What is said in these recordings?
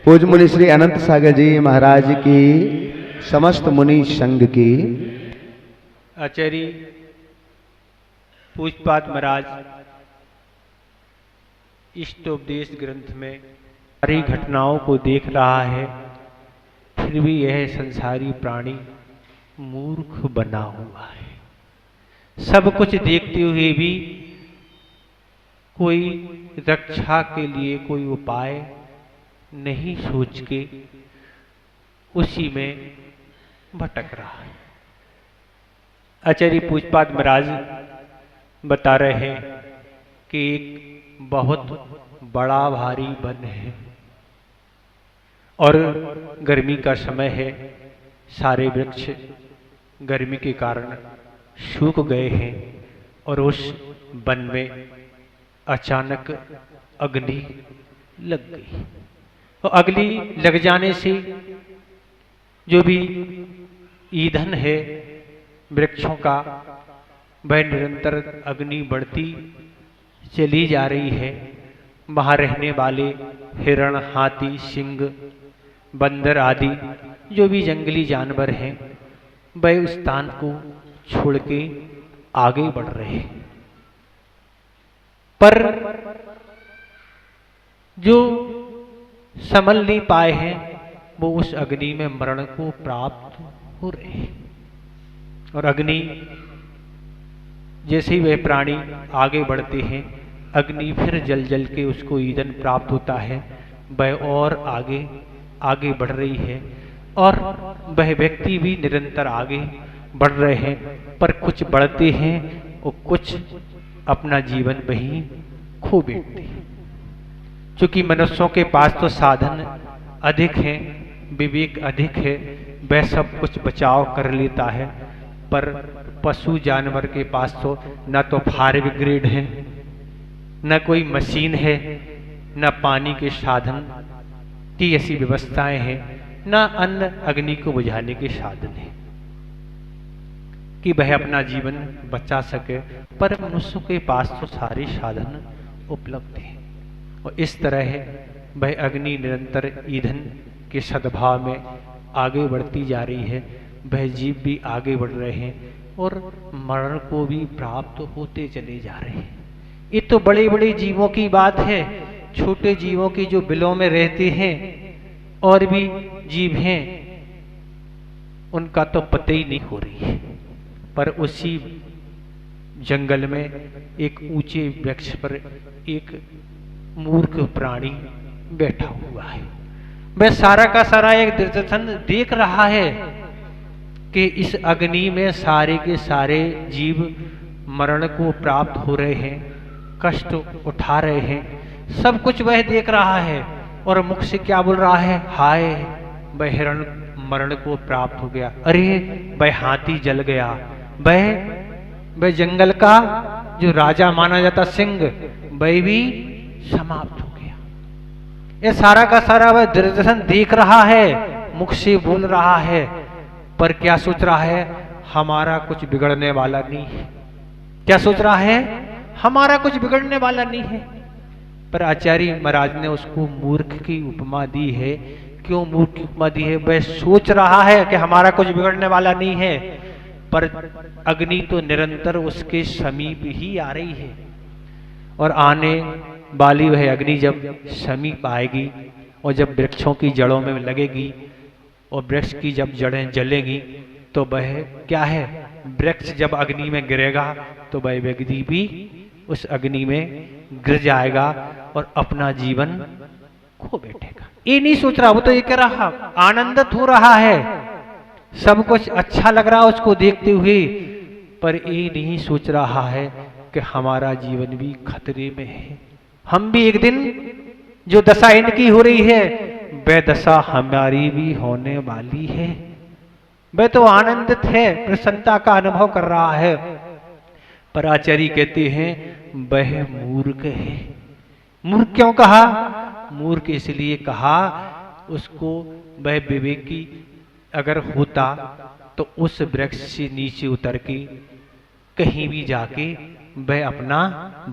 पूज्य मुनि श्री अनंत सागर जी महाराज की, समस्त मुनि संघ की। आचार्य पूज्यपाद महाराज इष्टोपदेश ग्रंथ में सारी घटनाओं को देख रहा है, फिर भी यह संसारी प्राणी मूर्ख बना हुआ है। सब कुछ देखते हुए भी कोई रक्षा के लिए कोई उपाय नहीं सोच के उसी में भटक रहा है। आचार्य पूज्यपाद महाराज बता रहे हैं कि एक बहुत बड़ा भारी वन है और गर्मी का समय है, सारे वृक्ष गर्मी के कारण सूख गए हैं और उस वन में अचानक अग्नि लग गई। और अग्नि लग जाने से जो भी ईंधन है वृक्षों का, वह निरंतर अग्नि बढ़ती चली जा रही है। वहाँ रहने वाले हिरण, हाथी, सिंह, बंदर आदि जो भी जंगली जानवर हैं, वह उस स्थान को छोड़ के आगे बढ़ रहे हैं। पर जो संभल नहीं पाए हैं वो उस अग्नि में मरण को प्राप्त हो रहे हैं। और अग्नि जैसे ही वह प्राणी आगे बढ़ते हैं, अग्नि फिर जल जल के उसको ईंधन प्राप्त होता है, वह और आगे आगे बढ़ रही है और वह व्यक्ति भी निरंतर आगे बढ़ रहे हैं। पर कुछ बढ़ते हैं और कुछ अपना जीवन वहीं खो बैठते हैं। क्योंकि मनुष्यों के पास तो साधन अधिक हैं, विवेक अधिक है, वह सब कुछ बचाव कर लेता है। पर पशु जानवर के पास तो न तो फायर ब्रिगेड है, न कोई मशीन है, न पानी के साधन की ऐसी व्यवस्थाएं हैं, न अन्य अग्नि को बुझाने के साधन है कि वह अपना जीवन बचा सके। पर मनुष्य के पास तो सारे साधन उपलब्ध हैं और इस तरह वह अग्नि निरंतर ईंधन के सद्भाव में आगे बढ़ती जा रही है। वह जीव भी आगे बढ़ रहे हैं और मरण को भी प्राप्त होते चले जा रहे हैं। ये तो बड़े बड़े जीवों की बात है, छोटे जीवों की जो बिलों में रहते हैं और भी जीव हैं, उनका तो पता ही नहीं हो रही है। पर उसी जंगल में एक ऊंचे वृक्ष पर एक मूर्ख प्राणी बैठा हुआ है। वह सारा का सारा एक दर्शन देख रहा है कि इस अग्नि में सारे के सारे जीव मरण को प्राप्त हो रहे हैं, कष्ट उठा रहे हैं, सब कुछ वह देख रहा है और मुख से क्या बोल रहा है, हाय वह हिरण मरण को प्राप्त हो गया, अरे वह हाथी जल गया, वह जंगल का जो राजा माना जाता सिंह, वह भी समाप्त हो गया। ये सारा का सारा वह दर्शन देख रहा है, मुख से बोल रहा है, पर क्या सोच रहा है, हमारा कुछ बिगड़ने वाला नहीं है। क्या सोच रहा है, हमारा कुछ बिगड़ने वाला नहीं है। पर आचार्य महाराज ने उसको मूर्ख की उपमा दी है। क्यों मूर्ख की उपमा दी है? वह सोच रहा है कि हमारा कुछ बिगड़ने वाला नहीं है, पर अग्नि तो निरंतर उसके समीप ही आ रही है और आने वाली वह अग्नि जब समीप आएगी और जब वृक्षों की जड़ों में लगेगी और वृक्ष की जब जड़ें जलेंगी तो वह क्या है, वृक्ष जब अग्नि में गिरेगा तो वह व्यक्ति भी उस अग्नि में गिर जाएगा और अपना जीवन खो बैठेगा। ये नहीं सोच रहा, वो तो ये कह रहा आनंदित हो रहा है, सब कुछ अच्छा लग रहा है उसको देखते हुए, पर ये नहीं सोच रहा है कि हमारा जीवन भी खतरे में है। हम भी एक दिन जो दशा इनकी हो रही है वह दशा हमारी भी होने वाली है। वह तो आनंदित है, प्रसन्नता का अनुभव कर रहा है, पर आचार्य कहते हैं वह मूर्ख है। मूर्ख क्यों कहा? मूर्ख इसलिए कहा, उसको वह विवेकी अगर होता तो उस वृक्ष से नीचे उतर के कहीं भी जाके वह अपना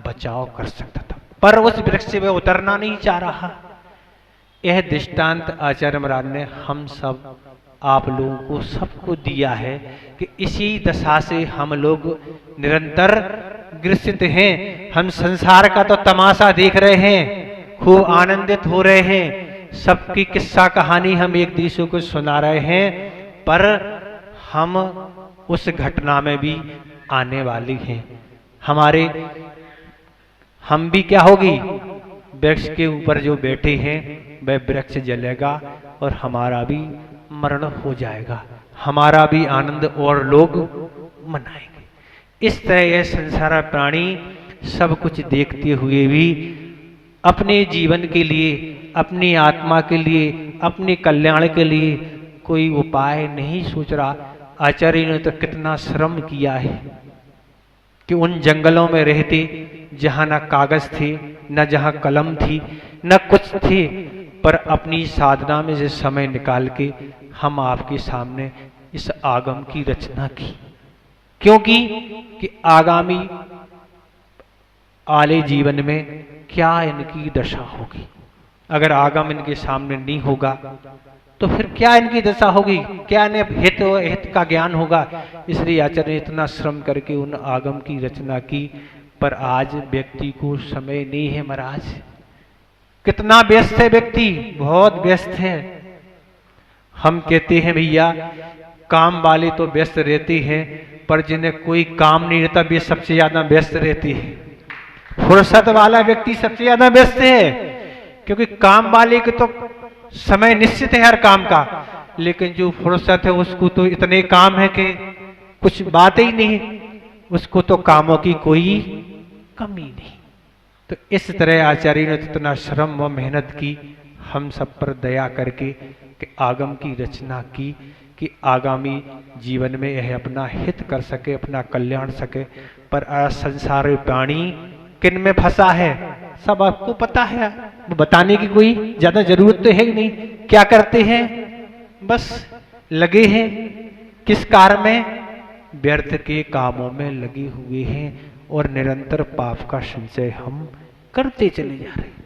बचाव कर सकता था, पर उस वृक्ष से वह उतरना नहीं चाह रहा। यह दृष्टांत आचार्य महाराज ने हम सब आप लोगों को सबको दिया है कि इसी दशा से हम लोग निरंतर ग्रसित हैं। हम संसार का तो तमाशा देख रहे हैं, खूब आनंदित हो रहे हैं, सबकी किस्सा कहानी हम एक दूसरे को सुना रहे हैं, पर हम उस घटना में भी आने वाली हैं। हम भी क्या होगी, वृक्ष के ऊपर जो बैठे हैं वह वृक्ष जलेगा और हमारा भी मरण हो जाएगा, हमारा भी आनंद और लोग मनाएंगे। इस तरह यह संसार प्राणी सब कुछ देखते हुए भी अपने जीवन के लिए, अपनी आत्मा के लिए, अपने कल्याण के लिए कोई उपाय नहीं सोच रहा। आचार्य ने तो कितना श्रम किया है कि उन जंगलों में रहते जहां न कागज थे, न जहां कलम थी, न कुछ थे, पर अपनी साधना में से समय निकाल के हम आपके सामने इस आगम की रचना की। क्योंकि कि आगामी आले जीवन में क्या इनकी दशा होगी। अगर आगम इनके सामने नहीं होगा तो फिर क्या इनकी दशा होगी, क्या इन्हें हित का ज्ञान होगा। इसलिए आचार्य ने इतना श्रम करके उन आगम की रचना की, पर आज व्यक्ति को समय नहीं है महाराज। कितना व्यस्त है व्यक्ति, बहुत व्यस्त है। हम कहते हैं भैया काम वाले तो व्यस्त रहते हैं, पर जिन्हें कोई काम नहीं रहता वे सबसे ज्यादा व्यस्त रहते हैं। फुर्सत वाला व्यक्ति सबसे ज्यादा व्यस्त है, क्योंकि काम वाले के तो समय निश्चित है हर काम का, लेकिन जो फुर्सत है उसको तो इतने काम है कि कुछ बात ही नहीं, उसको तो कामों की कोई कमी नहीं। तो इस तरह आचार्य ने इतना श्रम व मेहनत की हम सब पर दया करके कि आगम की रचना की कि आगामी जीवन में यह अपना हित कर सके, अपना कल्याण सके। पर संसार प्राणी किन में फंसा है सब आपको पता है, वो बताने की कोई ज्यादा जरूरत तो है ही नहीं। क्या करते हैं, बस लगे हैं किस कार्य में, व्यर्थ के कामों में लगे हुए हैं और निरंतर पाप का संचय हम करते चले जा रहे हैं।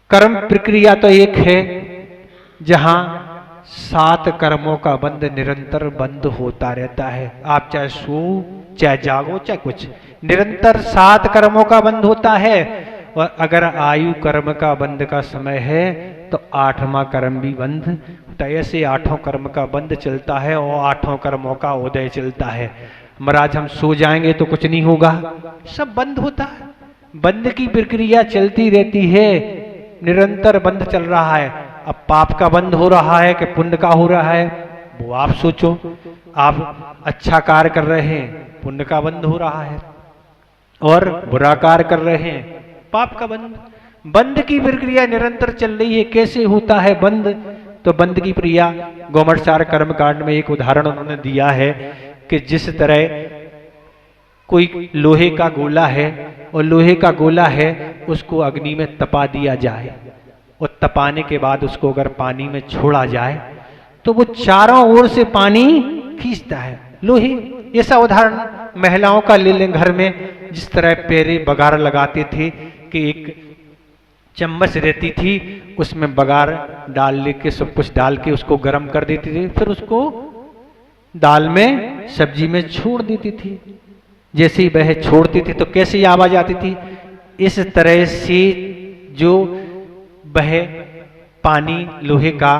कर्म प्रक्रिया तो एक है जहां 7 कर्मों का बंध निरंतर बंद होता रहता है। आप चाहे सो चाहे जागो चाहे कुछ, निरंतर 7 कर्मों का बंध होता है। और अगर आयु कर्म का बंध का समय है तो 8वां कर्म भी बंद होता है। ऐसे 8 कर्म का बंध चलता है और 8 कर्मों का उदय चलता है। महाराज हम सो जाएंगे तो कुछ नहीं होगा, सब बंद होता है। बंद की प्रक्रिया चलती रहती है, निरंतर बंद चल रहा है। अब पाप का बंद हो रहा है कि पुण्य का हो रहा है, वो आप सोचो। आप अच्छा कार्य कर रहे हैं, पुण्य का बंद हो रहा है, और बुरा कार्य कर रहे हैं, पाप का बंद। बंद की प्रक्रिया निरंतर चल रही है। कैसे होता है बंद, तो बंद की प्रक्रिया गोमटसार कर्म कांड में एक उदाहरण उन्होंने दिया है कि जिस तरह कोई लोहे का गोला है और लोहे का गोला है उसको अग्नि में तपा दिया जाए, और तपाने के बाद उसको अगर पानी में छोड़ा जाए तो वो चारों ओर से पानी खींचता है। लोहे, ऐसा उदाहरण महिलाओं का ले लें घर में, जिस तरह पैरे बघार लगाते थे कि एक चम्मच रहती थी उसमें बघार डाल लेके सब कुछ डाल के उसको गर्म कर देती थी, फिर उसको दाल में सब्जी में छोड़ देती थी। जैसे ही वह छोड़ती थी तो कैसी आवाज आती थी, इस तरह से जो वह पानी लोहे का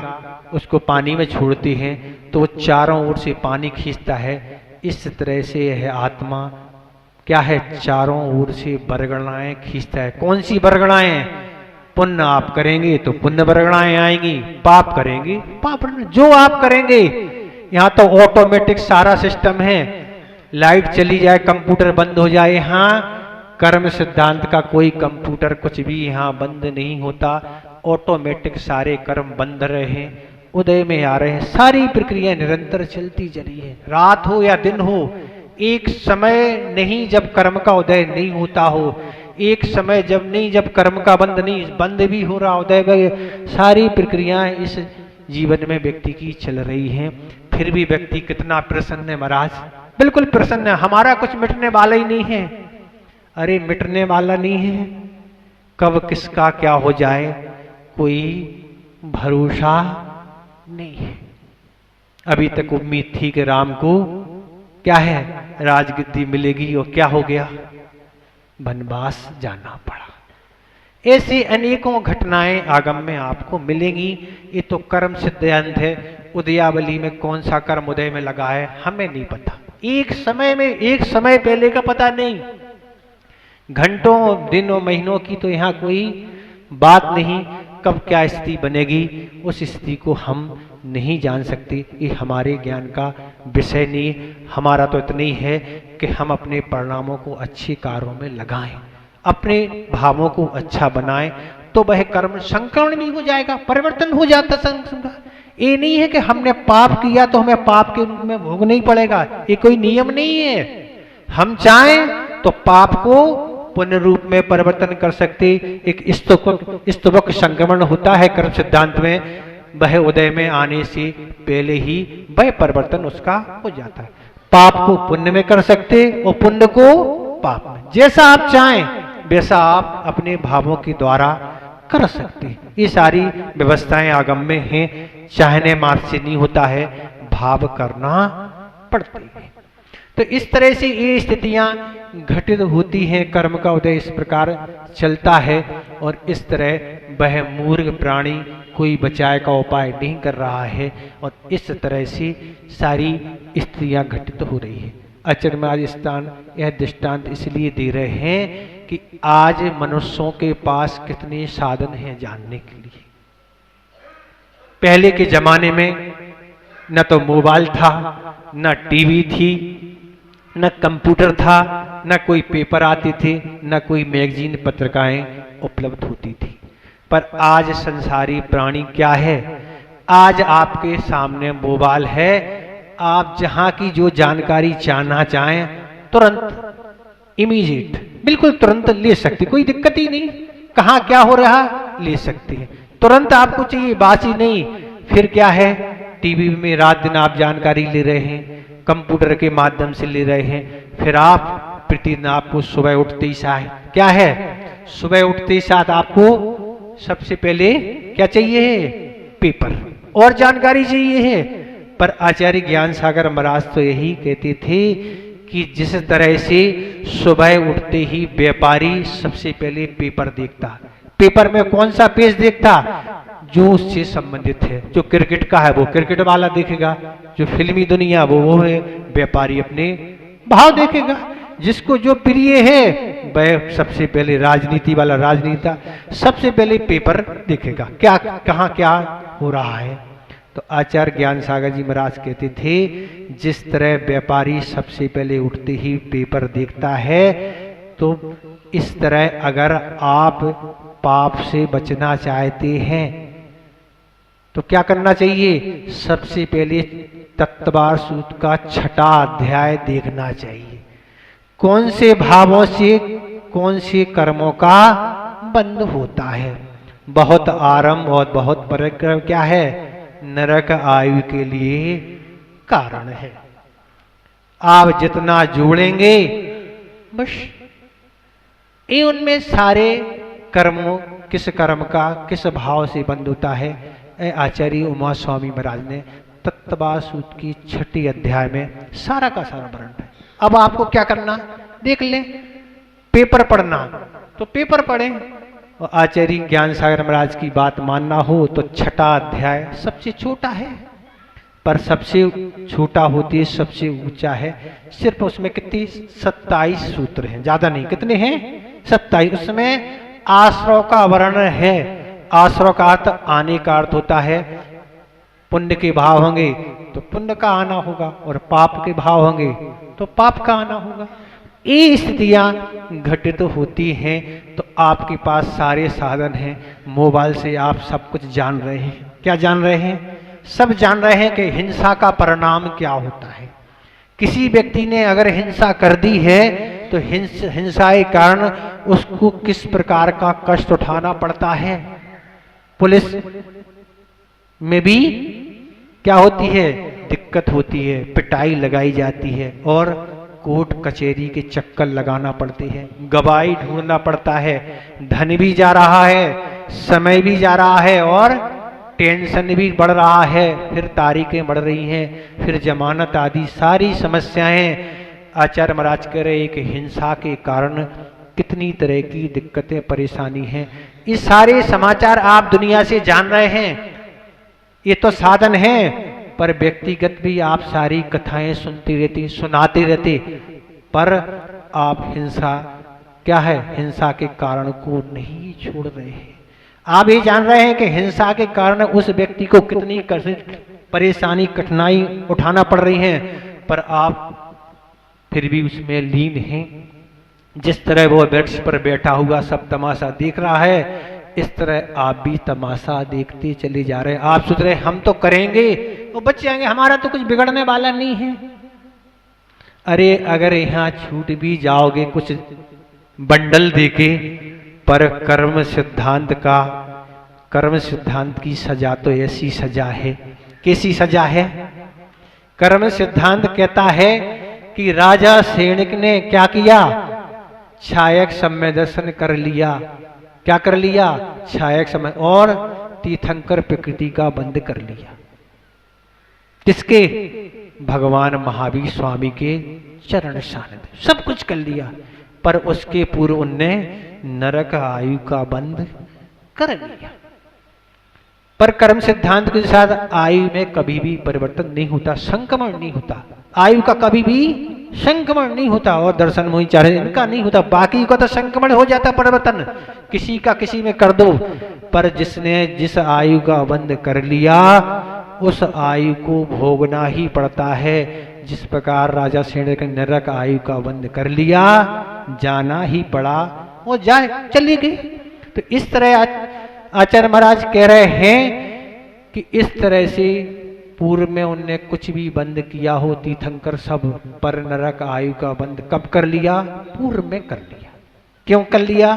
उसको पानी में छोड़ते हैं तो वो चारों ओर से पानी खींचता है। इस तरह से यह आत्मा क्या है, चारों ओर से बरगड़ाएं खींचता है। कौन सी बरगड़ाएं, पुण्य आप करेंगे तो पुण्य बरगड़ाएं आएंगी, पाप करेंगे पाप। जो आप करेंगे, यहाँ तो ऑटोमेटिक सारा सिस्टम है। लाइट चली जाए, कंप्यूटर बंद हो जाए, हाँ कर्म सिद्धांत का कोई कंप्यूटर कुछ भी यहाँ बंद नहीं होता। ऑटोमेटिक सारे कर्म बंद रहे हैं, उदय में आ रहे हैं। सारी प्रक्रिया निरंतर चलती जा रही है, रात हो या दिन हो। एक समय नहीं जब कर्म का उदय नहीं होता हो, एक समय जब नहीं जब कर्म का बंद नहीं, बंद भी हो रहा उदय भी। सारी प्रक्रियाएं इस जीवन में व्यक्ति की चल रही हैं। फिर भी व्यक्ति कितना प्रसन्न है महाराज, बिल्कुल प्रसन्न है। हमारा कुछ मिटने वाला ही नहीं है। अरे मिटने वाला नहीं है, कब किसका क्या हो जाए कोई भरोसा नहीं है। अभी तक उम्मीद थी कि राम को क्या है, राजगद्दी मिलेगी, और क्या हो गया, वनवास जाना पड़ा। ऐसी अनेकों घटनाएं आगम में आपको मिलेंगी। ये तो कर्म सिद्धांत है। उदयावली में कौन सा कर्म उदय में लगा है हमें नहीं पता, एक समय पहले का पता नहीं, घंटों दिनों महीनों की तो यहाँ कोई बात नहीं। कब क्या स्थिति बनेगी उस स्थिति को हम नहीं जान सकते, ये हमारे ज्ञान का विषय नहीं। हमारा तो इतना ही है कि हम अपने परिणामों को अच्छे कार्यों में लगाएं, अपने भावों को अच्छा बनाएं, तो वह कर्म संक्रमण भी हो जाएगा, परिवर्तन हो जाता संक्रमण। ये नहीं है कि हमने पाप किया तो हमें पाप के रूप में भोगना ही पड़ेगा, ये कोई नियम नहीं है। हम चाहें तो पाप को पुण्य रूप में परिवर्तन कर सकते। एक स्तुवक संक्रमण होता है कर्म सिद्धांत में, वह उदय में आने से पहले ही वह परिवर्तन उसका हो जाता है। पाप को पुण्य में कर सकते और पुण्य को पाप में, जैसा आप चाहें वैसा आप अपने भावों के द्वारा कर सकते। ये सारी व्यवस्थाएं आगम में हैं, चाहने मात्र से नहीं होता है, भाव करना पड़ती है। तो इस तरह से ये स्थितियां घटित होती हैं, कर्म का उदय इस प्रकार चलता है। और इस तरह वह मूर्ख प्राणी कोई बचाए का उपाय नहीं कर रहा है, और इस तरह से सारी स्थितियां घटित हो रही है। आचार्य महाराज स्थान यह दृष्टांत इसलिए दे रहे हैं कि आज मनुष्यों के पास कितने साधन हैं जानने के लिए। पहले के जमाने में न तो मोबाइल था, न टीवी थी, न कंप्यूटर था, न कोई पेपर आते थे, न कोई मैगजीन पत्रिकाएं उपलब्ध होती थी। पर आज संसारी प्राणी क्या है, आज आपके सामने मोबाइल है, आप जहां की जो जानकारी जानना चाहें तुरंत इमीडिएट बिल्कुल तुरंत ले सकते, कोई दिक्कत ही नहीं। कहाँ क्या हो रहा ले सकते हैं, तुरंत आपको चाहिए, बासी नहीं। फिर क्या है, टीवी में रात दिन आप जानकारी ले रहे हैं, कंप्यूटर के माध्यम से ले रहे हैं। फिर आप प्रतिदिन आपको सुबह उठते ही साथ क्या है, सुबह उठते ही साथ आपको सबसे पहले क्या चाहिए, पेपर और जानकारी चाहिए है। पर आचार्य ज्ञान सागर महाराज तो यही कहते थे कि जिस तरह से सुबह उठते ही व्यापारी सबसे पहले पेपर देखता, पेपर में कौन सा पेज देखता, जो उससे संबंधित है। जो क्रिकेट का है वो क्रिकेट वाला देखेगा, जो फिल्मी दुनिया वो है व्यापारी अपने भाव देखेगा, जिसको जो प्रिय है वह सबसे पहले राजनीति वाला राजनीता सबसे पहले पेपर देखेगा, क्या कहाँ क्या हो रहा है। तो आचार्य ज्ञान सागर जी महाराज कहते थे जिस तरह व्यापारी सबसे पहले उठते ही पेपर देखता है, तो इस तरह अगर आप पाप से बचना चाहते हैं तो क्या करना चाहिए, सबसे पहले तत्वार सूत्र का 6वां अध्याय देखना चाहिए। कौन से भावों से कौन से कर्मों का बंध होता है। बहुत आरंभ और बहुत परिक्रम क्या है, नरक आयु के लिए कारण है। आप जितना जोड़ेंगे बस ये उनमें सारे कर्मों किस कर्म का किस भाव से बंध होता है। आचार्य उमा स्वामी महाराज ने तत्वा सूत्र की 6ठी अध्याय में सारा का सारा वर्णन है। अब आपको क्या करना, देख लें, पेपर पढ़ना तो पेपर पढ़ें, और आचार्य ज्ञान सागर महाराज की बात मानना हो तो 6वां अध्याय सबसे छोटा है, पर सबसे छोटा होती है सबसे ऊंचा है। सिर्फ उसमें कितनी 27 सूत्र हैं, ज्यादा नहीं, कितने हैं 27। उसमें आश्रव का वर्णन है। आश्रव का अर्थ आने का अर्थ होता है, पुण्य के भाव होंगे तो पुण्य का आना होगा, और पाप के भाव होंगे तो पाप का आना होगा। ये स्थितियां घटित होती हैं। तो आपके पास सारे साधन हैं, मोबाइल से आप सब कुछ जान रहे हैं। क्या जान रहे हैं, सब जान रहे हैं कि हिंसा का परिणाम क्या होता है। किसी व्यक्ति ने अगर हिंसा कर दी है तो हिंसा के कारण उसको किस प्रकार का कष्ट उठाना पड़ता है। पुलिस में भी क्या होती है, दिक्कत होती है, पिटाई लगाई जाती है, और कोर्ट कचहरी के चक्कर लगाना पड़ते हैं, गवाही ढूंढना पड़ता है, धन भी जा रहा है, समय भी जा रहा है और टेंशन भी बढ़ रहा है, फिर तारीखें बढ़ रही हैं, फिर जमानत आदि सारी समस्याएं। आचार्य महाराज कह रहे एक हिंसा के कारण कितनी तरह की दिक्कतें परेशानी हैं। ये सारे समाचार आप दुनिया से जान रहे हैं, ये तो साधन है, पर व्यक्तिगत भी आप सारी कथाएं सुनते रहते, सुनाते रहते, पर आप हिंसा क्या है, हिंसा के कारण को नहीं छोड़ रहे हैं। आप ये जान रहे हैं कि हिंसा के कारण उस व्यक्ति को कितनी परेशानी कठिनाई उठाना पड़ रही है, पर आप फिर भी उसमें लीन हैं। जिस तरह वो वृक्ष पर बैठा हुआ सब तमाशा देख रहा है, इस तरह आप भी तमाशा देखते चले जा रहे हैं। आप सोच रहे हम तो करेंगे, वो बच जाएंगे, हमारा तो कुछ बिगड़ने वाला नहीं है। अरे अगर यहाँ छूट भी जाओगे कुछ बंडल देके, पर कर्म सिद्धांत की सजा तो ऐसी सजा है। कैसी सजा है? कर्म सिद्धांत कहता है कि राजा सैनिक ने क्या किया, छायक समय दर्शन कर लिया। क्या कर लिया? छायक समय, और तीर्थंकर प्रकृति का बंद कर लिया। किसके? भगवान महावीर स्वामी के चरण सानिध्य, सब कुछ कर लिया, पर उसके पूर्व उनने नरक आयु का बंद कर लिया। पर कर्म सिद्धांत के साथ आयु में कभी भी परिवर्तन नहीं होता, संक्रमण नहीं होता, आयु का कभी भी संक्रमण नहीं होता, और दर्शन मोहि चाहे इनका नहीं होता। बाकी का तो संक्रमण हो जाता, परिवर्तन किसी का किसी में कर दो, पर जिसने जिस आयु का बंद कर लिया उस आयु को भोगना ही पड़ता है। जिस प्रकार राजा सैनिक ने नरक आयु का बंद कर लिया, जाना ही पड़ा, वो जाए चली गई। तो इस तरह आचार्य महाराज कह रहे हैं कि इस तरह से पूर्व में उनने कुछ भी बंद किया हो तीर्थंकर सब, पर नरक आयु का बंद कब कर लिया? पूर्व में कर लिया। क्यों कर लिया?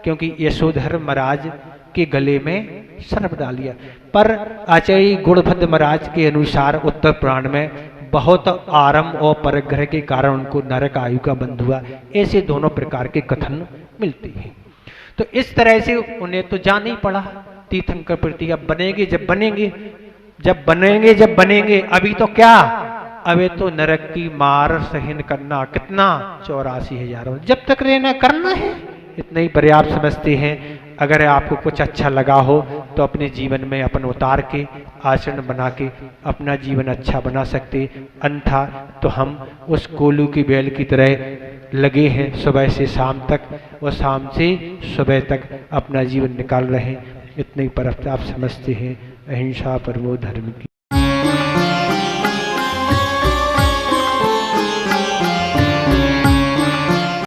क्योंकि यशोधर महाराज के गले में सर्प डाल लिया। पर आचार्य गुणभद्र महाराज के अनुसार उत्तर पुराण में बहुत आरंभ और परग्रह के कारण उनको नरक आयु का बंद हुआ। ऐसे दोनों प्रकार के कथन मिलते हैं। तो इस तरह से उन्हें तो जाना ही पड़ा तीर्थंकर प्रति। अब बनेंगे जब बनेंगे, अभी तो क्या, अभी तो नरक की मार सहन करना कितना, 84,000, जब तक रहना करना है, इतना ही पर्याप्त समझते हैं। अगर आपको कुछ अच्छा लगा हो तो अपने जीवन में अपन उतार के आचरण बना के अपना जीवन अच्छा बना सकते, अन्यथा तो हम उस कोलू की बैल की तरह लगे हैं सुबह से शाम तक, और शाम से सुबह तक अपना जीवन निकाल रहे हैं। इतने ही पर आप समझते हैं। अहिंसा परमो धर्म की।